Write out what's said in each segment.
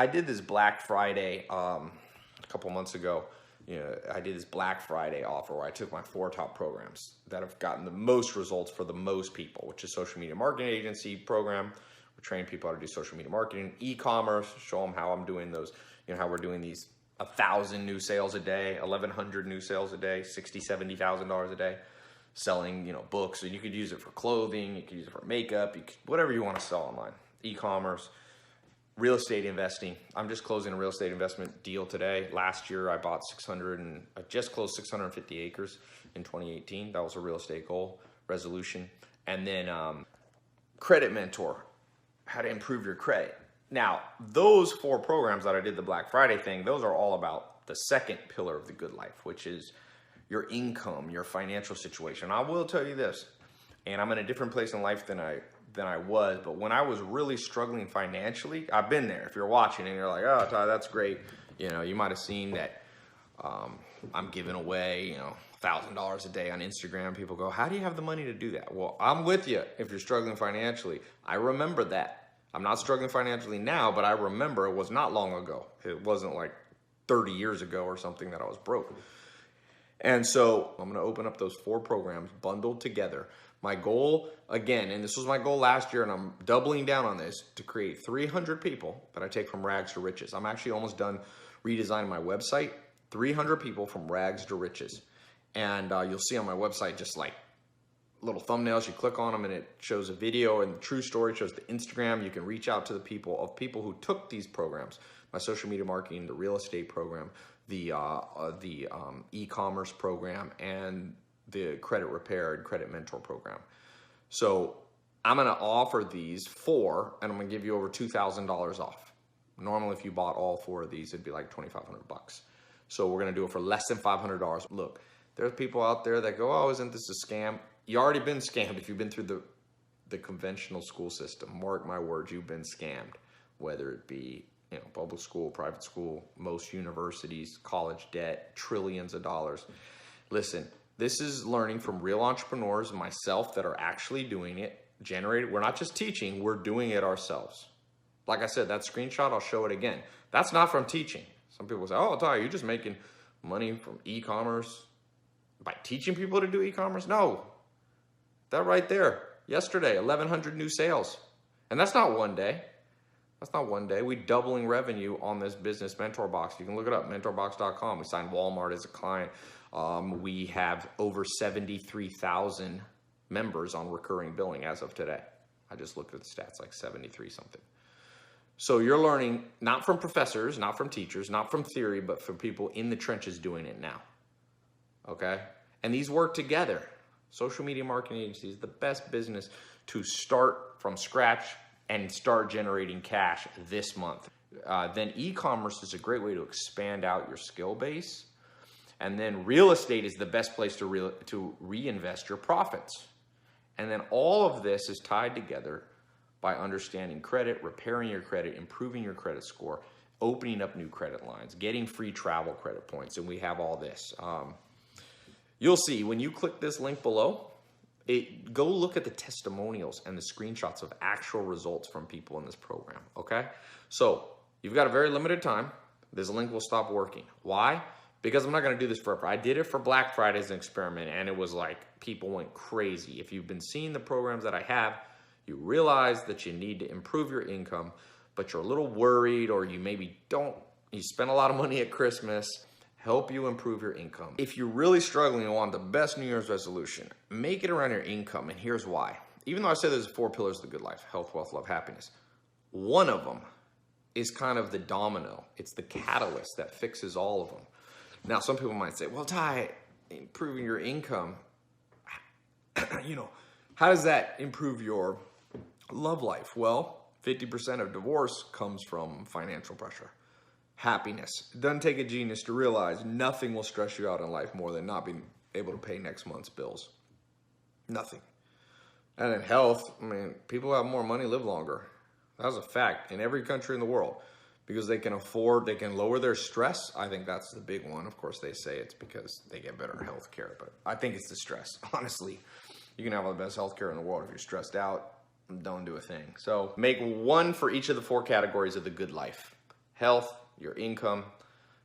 I did this Black Friday a couple months ago. I did this Black Friday offer where I took my 4 top programs that have gotten the most results for the most people, which is social media marketing agency program. We're training people how to do social media marketing, e-commerce, show them how I'm doing those, how we're doing these 1,000 new sales a day, 1,100 new sales a day, $60,000, $70,000 a day, selling, books. And you could use it for clothing, you could use it for makeup, whatever you want to sell online, e-commerce. Real estate investing. I'm just closing a real estate investment deal today. Last year, I bought I just closed 650 acres in 2018. That was a real estate goal, resolution. And then Credit Mentor, how to improve your credit. Now, those 4 programs that I did the Black Friday thing, those are all about the second pillar of the good life, which is your income, your financial situation. I will tell you this, and I'm in a different place in life than I was, but when I was really struggling financially, I've been there. If you're watching and you're like, oh, Tai, that's great. You might have seen that I'm giving away, $1,000 a day on Instagram. People go, how do you have the money to do that? Well, I'm with you if you're struggling financially. I remember that. I'm not struggling financially now, but I remember it was not long ago. It wasn't like 30 years ago or something that I was broke. And so I'm going to open up those 4 programs bundled together. My goal, again, and this was my goal last year, and I'm doubling down on this, to create 300 people that I take from rags to riches. I'm actually almost done redesigning my website. 300 people from rags to riches. And you'll see on my website just like little thumbnails. You click on them and it shows a video, and the true story shows the Instagram. You can reach out to the people who took these programs, my social media marketing, the real estate program, the e-commerce program, and the credit repair and credit mentor program. So I'm going to offer these 4, and I'm going to give you over $2,000 off. Normally, if you bought all 4 of these, it'd be like $2,500. So we're going to do it for less than $500. Look, there's people out there that go, oh, isn't this a scam? You already been scammed if you've been through the conventional school system. Mark my words, you've been scammed, whether it be public school, private school, most universities, college debt, trillions of dollars. Listen, this is learning from real entrepreneurs, myself, that are actually doing it, we're not just teaching, we're doing it ourselves. Like I said, that screenshot, I'll show it again. That's not from teaching. Some people say, oh, Tai, you're just making money from e-commerce by teaching people to do e-commerce? No, that right there, yesterday, 1,100 new sales. And that's not one day. That's not one day. We're doubling revenue on this business mentor box. You can look it up, mentorbox.com. We signed Walmart as a client. We have over 73,000 members on recurring billing as of today. I just looked at the stats, like 73 something. So you're learning not from professors, not from teachers, not from theory, but from people in the trenches doing it now. Okay? And these work together. Social media marketing agency is the best business to start from scratch and start generating cash this month. Then e-commerce is a great way to expand out your skill base. And then real estate is the best place to reinvest your profits. And then all of this is tied together by understanding credit, repairing your credit, improving your credit score, opening up new credit lines, getting free travel credit points, and we have all this. You'll see when you click this link below, go look at the testimonials and the screenshots of actual results from people in this program, okay? So you've got a very limited time. This link will stop working. Why? Because I'm not going to do this forever. I did it for Black Friday as an experiment, and it was like people went crazy. If you've been seeing the programs that I have, you realize that you need to improve your income, but you're a little worried, or you maybe don't. You spend a lot of money at Christmas. Help you improve your income. If you're really struggling and want the best New Year's resolution, make it around your income, and here's why. Even though I said there's 4 pillars of the good life: health, wealth, love, happiness. One of them is kind of the domino. It's the catalyst that fixes all of them. Now, some people might say, well, Tai, improving your income, how does that improve your love life? Well, 50% of divorce comes from financial pressure. Happiness. It doesn't take a genius to realize nothing will stress you out in life more than not being able to pay next month's bills. Nothing. And in health, people who have more money live longer. That's a fact in every country in the world, because they can lower their stress. I think that's the big one. Of course, they say it's because they get better health care, but I think it's the stress. Honestly, you can have the best health care in the world. If you're stressed out, don't do a thing. So make one for each of the 4 categories of the good life: health, your income,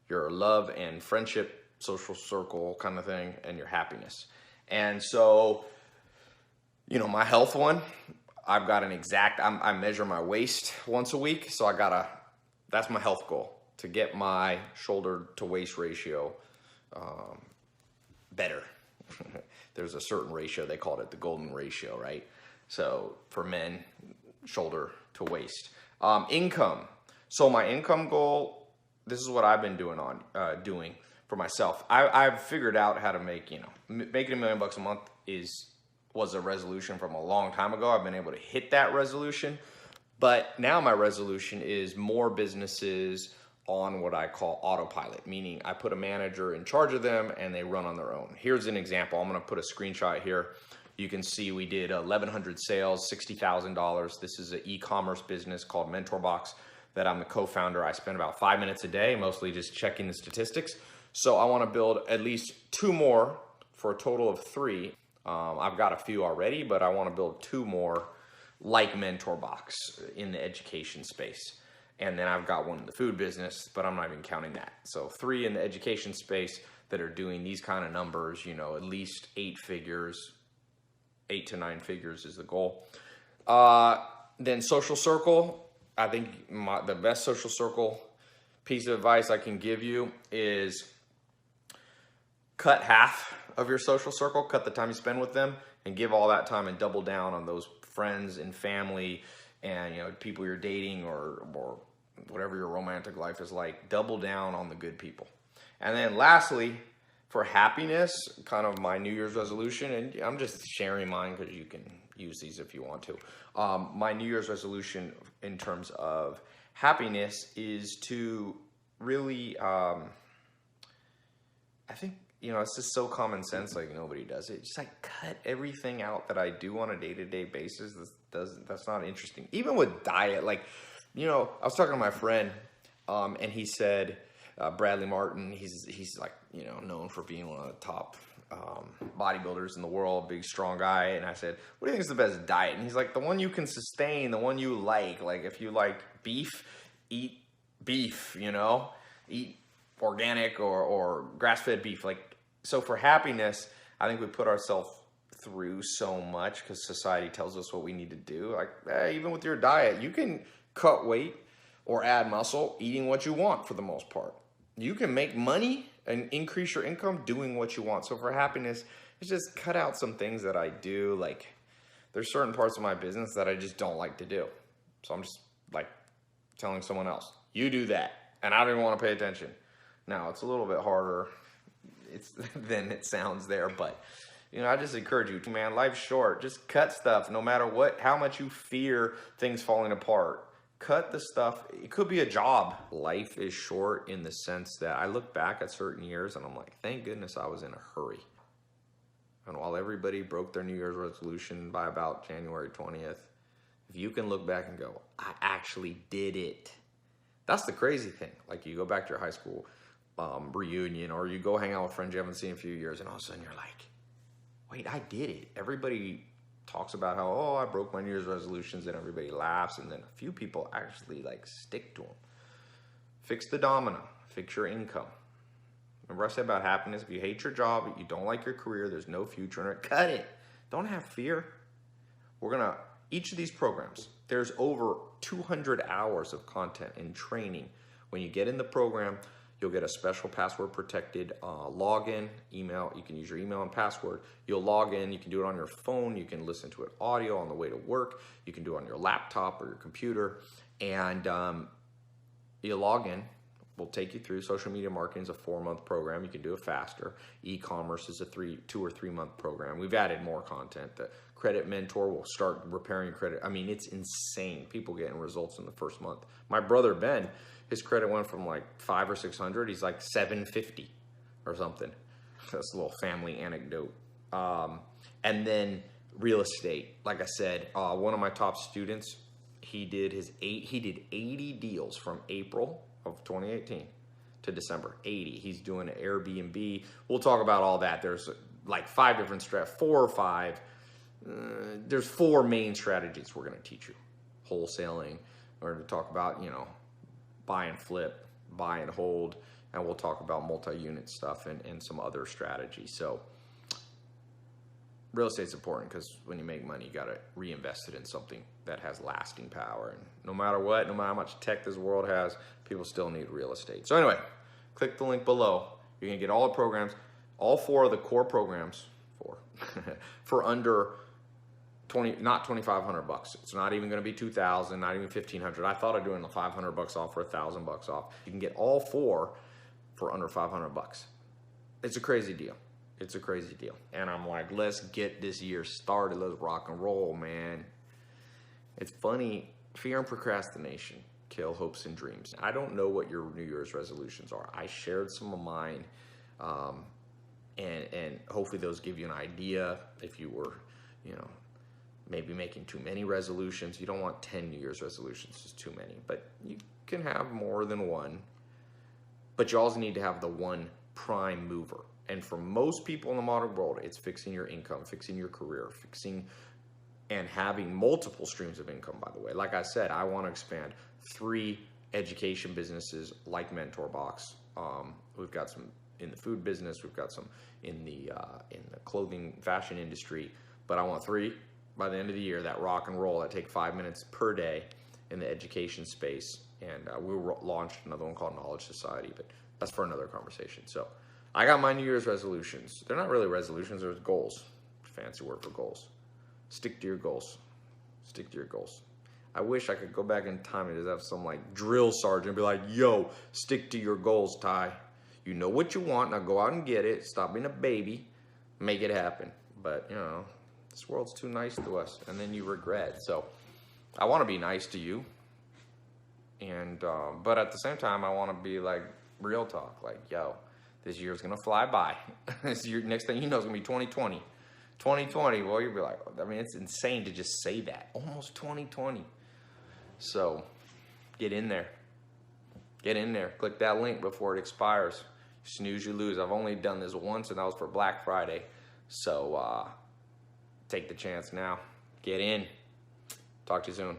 your love and friendship, social circle kind of thing, and your happiness. And so, you know, my health one, I've got an exact, I measure my waist once a week. So that's my health goal, to get my shoulder to waist ratio better. There's a certain ratio, they called it the golden ratio, right? So for men, shoulder to waist. Income. So my income goal, this is what I've been doing for myself. I've figured out how to make, you know, making $1 million a month was a resolution from a long time ago. I've been able to hit that resolution, but now my resolution is more businesses on what I call autopilot, meaning I put a manager in charge of them and they run on their own. Here's an example. I'm going to put a screenshot here. You can see we did 1,100 sales, $60,000. This is an e-commerce business called MentorBox that I'm the co-founder. I spend about 5 minutes a day, mostly just checking the statistics. So I want to build at least 2 more for a total of 3. I've got a few already, but I want to build 2 more like MentorBox in the education space. And then I've got one in the food business, but I'm not even counting that. So 3 in the education space that are doing these kind of numbers, you know, at least 8 figures, 8 to 9 figures is the goal. Then social circle. I think the best social circle piece of advice I can give you is cut half of your social circle, cut the time you spend with them, and give all that time and double down on those friends and family and, you know, people you're dating or whatever your romantic life is like. Double down on the good people. And then lastly, for happiness, kind of my New Year's resolution, and I'm just sharing mine because you can use these if you want to. My New Year's resolution in terms of happiness is to really, I think, you know, it's just so common sense, like nobody does it. Just like cut everything out that I do on a day-to-day basis. That's not interesting. Even with diet, like, you know, I was talking to my friend, and he said, Bradley Martin, he's like, you know, known for being one of the top bodybuilders in the world, big, strong guy. And I said, what do you think is the best diet? And he's like, the one you can sustain, the one you like. Like if you like beef, eat beef, you know, eat organic or grass-fed beef. Like, so for happiness, I think we put ourselves through so much because society tells us what we need to do. Like, even with your diet, you can cut weight or add muscle eating what you want for the most part. You can make money and increase your income doing what you want. So for happiness, it's just cut out some things that I do. Like there's certain parts of my business that I just don't like to do. So I'm just like telling someone else, you do that. And I don't even want to pay attention. Now it's a little bit harder than it sounds there, but you know, I just encourage you, man, life's short. Just cut stuff no matter how much you fear things falling apart. Cut the stuff. It could be a job. Life is short in the sense that I look back at certain years and I'm like, thank goodness I was in a hurry. And while everybody broke their New Year's resolution by about January 20th, if you can look back and go, I actually did it. That's the crazy thing. Like you go back to your high school reunion, or you go hang out with friends you haven't seen in a few years, and all of a sudden you're like, wait, I did it. Everybody talks about how, oh, I broke my New Year's resolutions, and everybody laughs, and then a few people actually like stick to them. Fix the domino. Fix your income. Remember I said about happiness? If you hate your job, you don't like your career, there's no future in it, cut it. Don't have fear. Each of these programs, there's over 200 hours of content and training. When you get in the program, you'll get a special password protected login, email. You can use your email and password. You'll log in. You can do it on your phone. You can listen to it audio on the way to work. You can do it on your laptop or your computer. And you log in. We'll take you through. Social media marketing is a 4-month program. You can do it faster. E-commerce is a 2 or 3 month program. We've added more content. The credit mentor will start repairing credit. I mean, it's insane. People getting results in the first month. My brother, Ben, his credit went from like 500 or 600. He's like 750 or something. That's a little family anecdote. And then real estate. Like I said, one of my top students, he did 80 deals from April of 2018 to December. 80. He's doing an Airbnb. We'll talk about all that. There's like 5 different 4 or 5. There's 4 main strategies we're going to teach you. Wholesaling. We're going to talk about, you know, buy and flip, buy and hold, and we'll talk about multi-unit stuff and some other strategies. So real estate's important because when you make money, you got to reinvest it in something that has lasting power. And no matter what, no matter how much tech this world has, people still need real estate. So anyway, click the link below. You're going to get all the programs, all 4 of the core programs for under 20, not 2,500 bucks. It's not even going to be 2,000, not even 1,500. I thought of doing the 500 bucks off or 1,000 bucks off. You can get all 4 for under 500 bucks. It's a crazy deal. It's a crazy deal. And I'm like, let's get this year started. Let's rock and roll, man. It's funny. Fear and procrastination kill hopes and dreams. I don't know what your New Year's resolutions are. I shared some of mine. And hopefully those give you an idea if you were, maybe making too many resolutions. You don't want 10 New Year's resolutions, it's too many, but you can have more than one. But you also need to have the one prime mover. And for most people in the modern world, it's fixing your income, fixing your career, fixing and having multiple streams of income, by the way. Like I said, I want to expand 3 education businesses like Mentor Box. We've got some in the food business, we've got some in the clothing fashion industry, but I want 3 by the end of the year that rock and roll, that take 5 minutes per day in the education space. And we'll launch another one called Knowledge Society, but that's for another conversation. So I got my New Year's resolutions. They're not really resolutions, they're goals. Fancy word for goals. Stick to your goals. Stick to your goals. I wish I could go back in time and just have some like drill sergeant be like, yo, stick to your goals, Ty. You know what you want, now go out and get it. Stop being a baby, make it happen. But, this world's too nice to us, and then you regret. So I want to be nice to you. And but at the same time, I want to be like real talk, like, yo, this year's gonna fly by. This year, next thing you know, it's gonna be 2020. 2020, well, you'll be like, I mean, it's insane to just say that. Almost 2020. So get in there. Get in there. Click that link before it expires. You snooze, you lose. I've only done this once, and that was for Black Friday. So take the chance now. Get in. Talk to you soon.